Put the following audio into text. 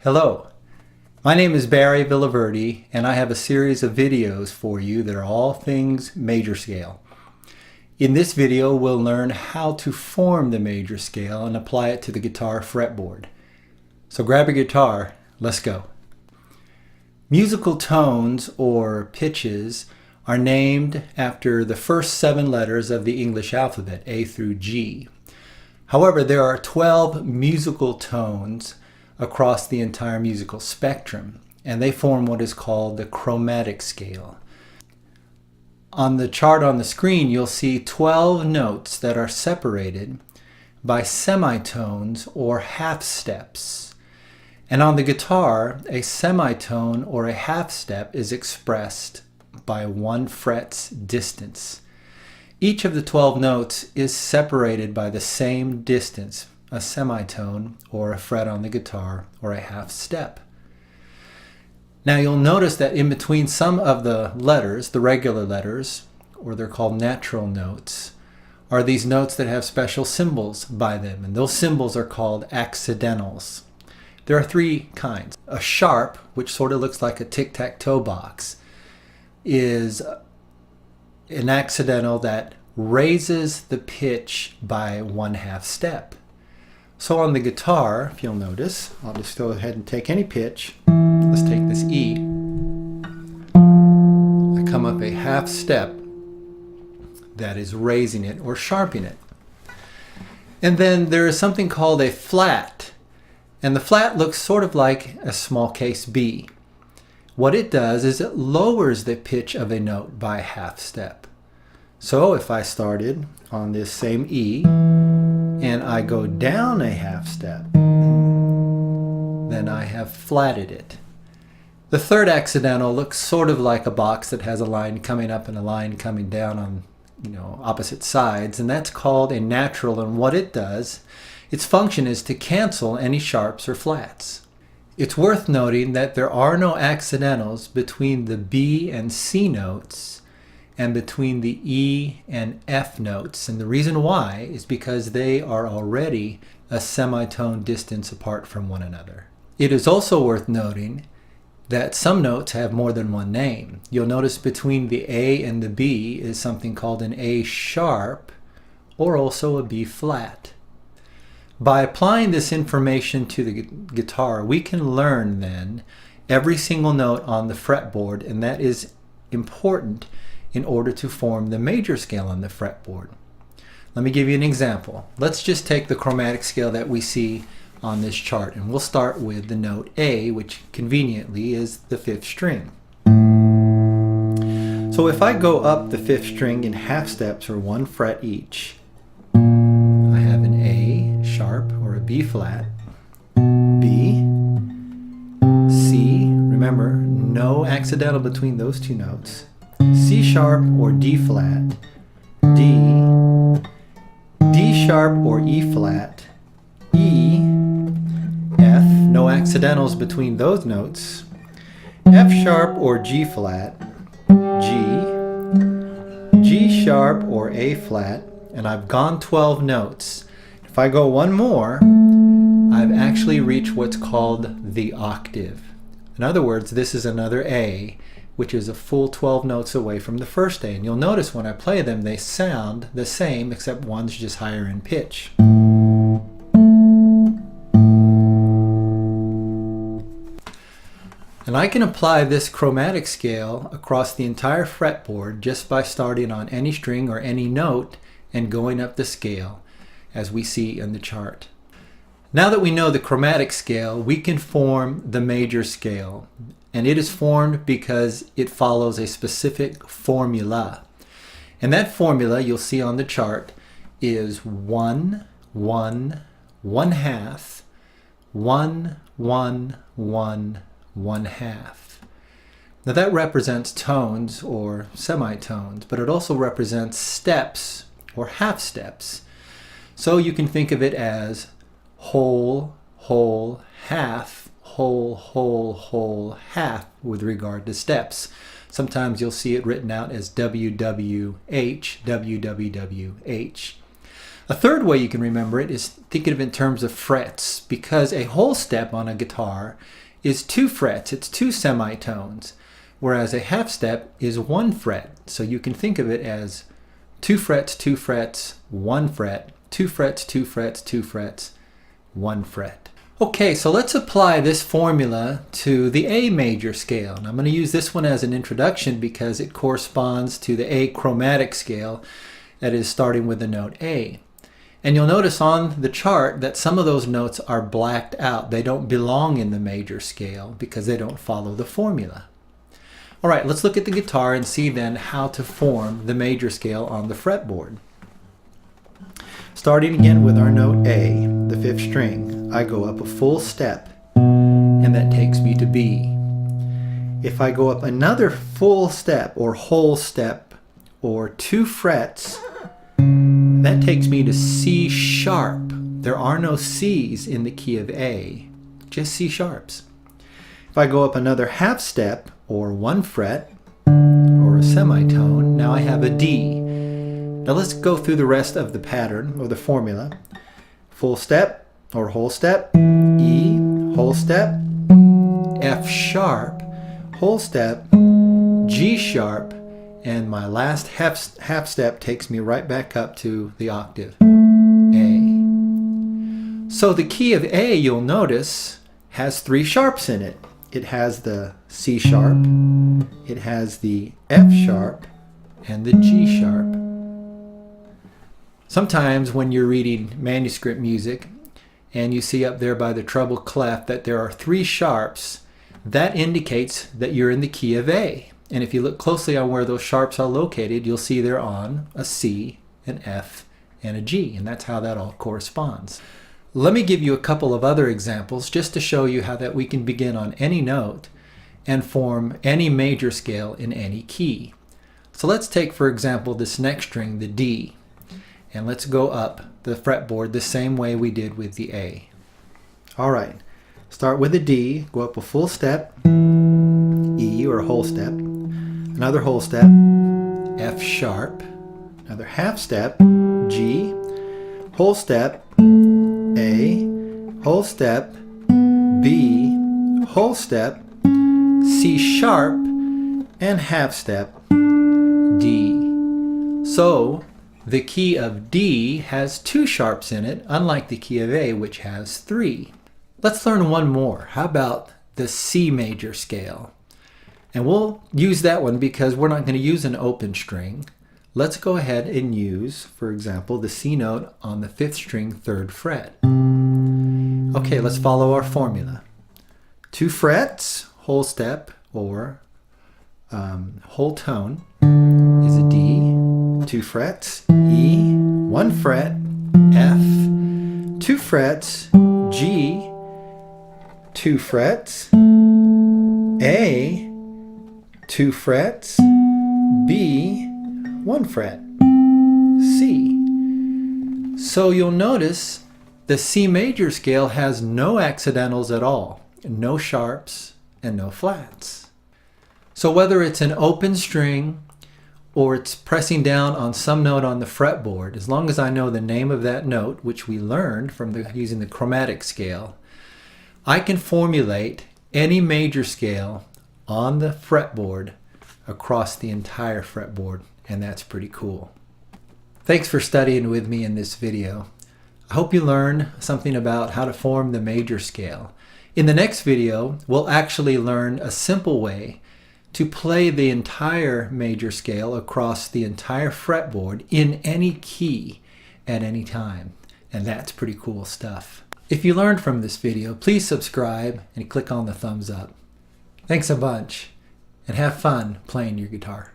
Hello, my name is Barry Villaverde and I have a series of videos for you that are all things major scale. In this video we'll learn how to form the major scale and apply it to the guitar fretboard. So grab your guitar, let's go. Musical tones or pitches are named after the first 7 letters of the English alphabet, A through G. However, there are 12 musical tones across the entire musical spectrum, and they form what is called the chromatic scale. On the chart on the screen, you'll see 12 notes that are separated by semitones or half steps. And on the guitar, a semitone or a half step is expressed by 1 fret's distance. Each of the 12 notes is separated by the same distance, a semitone or a fret on the guitar or a half step. Now you'll notice that in between some of the letters, the regular letters, or they're called natural notes, are these notes that have special symbols by them, and those symbols are called accidentals. There are 3 kinds. A sharp, which sort of looks like a tic-tac-toe box, is an accidental that raises the pitch by 1/2 step. So on the guitar, if you'll notice, I'll just go ahead and take any pitch. Let's take this E. I come up a half step that is raising it or sharpening it. And then there is something called a flat. And the flat looks sort of like a small case B. What it does is it lowers the pitch of a note by a half step. So if I started on this same E, and I go down a half step, then I have flatted it. The third accidental looks sort of like a box that has a line coming up and a line coming down on, opposite sides, and that's called a natural, and what it does, its function is to cancel any sharps or flats. It's worth noting that there are no accidentals between the B and C notes and between the E and F notes, and the reason why is because they are already a semitone distance apart from one another. It is also worth noting that some notes have more than one name. You'll notice between the A and the B is something called an A sharp or also a B flat. By applying this information to the guitar, we can learn then every single note on the fretboard, and that is important in order to form the major scale on the fretboard. Let me give you an example. Let's just take the chromatic scale that we see on this chart, and we'll start with the note A, which conveniently is the 5th string. So if I go up the 5th string in half steps or 1 fret each, I have an A sharp or a B flat, B, C, remember no accidental between those 2 notes, C sharp or D flat, D, D sharp or E flat, E, F, no accidentals between those notes, F sharp or G flat, G, G sharp or A flat, and I've gone 12 notes. If I go one more, I've actually reached what's called the octave. In other words, this is another A, which is a full 12 notes away from the first A. And you'll notice when I play them, they sound the same, except one's just higher in pitch. And I can apply this chromatic scale across the entire fretboard just by starting on any string or any note and going up the scale, as we see in the chart. Now that we know the chromatic scale, we can form the major scale. And it is formed because it follows a specific formula. And that formula you'll see on the chart is 1, 1, 1/2, 1, 1, 1, 1/2. Now that represents tones or semitones, but it also represents steps or half steps. So you can think of it as whole, whole, half, whole, whole, whole, half with regard to steps. Sometimes you'll see it written out as WWH, WWWH. A third way you can remember it is think of it in terms of frets, because a whole step on a guitar is 2 frets, it's 2 semitones, whereas a half step is 1 fret. So you can think of it as 2 frets, 2 frets, 1 fret, 2 frets, 2 frets, 2 frets, 1 fret. Okay, so let's apply this formula to the A major scale. And I'm going to use this one as an introduction because it corresponds to the A chromatic scale, that is starting with the note A. And you'll notice on the chart that some of those notes are blacked out. They don't belong in the major scale because they don't follow the formula. All right, let's look at the guitar and see then how to form the major scale on the fretboard. Starting again with our note A, the 5th string, I go up a full step, and that takes me to B. If I go up another full step or whole step or 2 frets, that takes me to C sharp. There are no C's in the key of A, just C sharps. If I go up another half step or 1 fret or a semitone, now I have a D. Now let's go through the rest of the pattern or the formula. Full step or whole step, E, whole step, F sharp, whole step, G sharp, and my last half step takes me right back up to the octave A. So the key of A, you'll notice, has 3 sharps in it. It has the C sharp, it has the F sharp, and the G sharp. Sometimes when you're reading manuscript music and you see up there by the treble clef that there are 3 sharps, that indicates that you're in the key of A. And if you look closely on where those sharps are located, you'll see they're on a C, an F, and a G, and that's how that all corresponds. Let me give you a couple of other examples just to show you how that we can begin on any note and form any major scale in any key. So let's take, for example, this next string, the D, and let's go up the fretboard the same way we did with the A. All right, start with the D, go up a full step, E or a whole step, another whole step, F sharp, another half step, G, whole step, A, whole step, B, whole step, C sharp, and half step, D. So the key of D has 2 sharps in it, unlike the key of A, which has 3. Let's learn one more. How about the C major scale? And we'll use that one because we're not going to use an open string. Let's go ahead and use, for example, the C note on the 5th string, 3rd fret. Okay, let's follow our formula. 2 frets, whole step, or whole tone is a D. 2 frets, E, 1 fret, F, 2 frets, G, 2 frets, A, 2 frets, B, 1 fret, C. So you'll notice the C major scale has no accidentals at all, no sharps and no flats. So whether it's an open string or it's pressing down on some note on the fretboard, as long as I know the name of that note, which we learned from using the chromatic scale, I can formulate any major scale on the fretboard across the entire fretboard, and that's pretty cool. Thanks for studying with me in this video. I hope you learned something about how to form the major scale. In the next video, we'll actually learn a simple way to play the entire major scale across the entire fretboard in any key at any time. And that's pretty cool stuff. If you learned from this video, please subscribe and click on the thumbs up. Thanks a bunch, and have fun playing your guitar.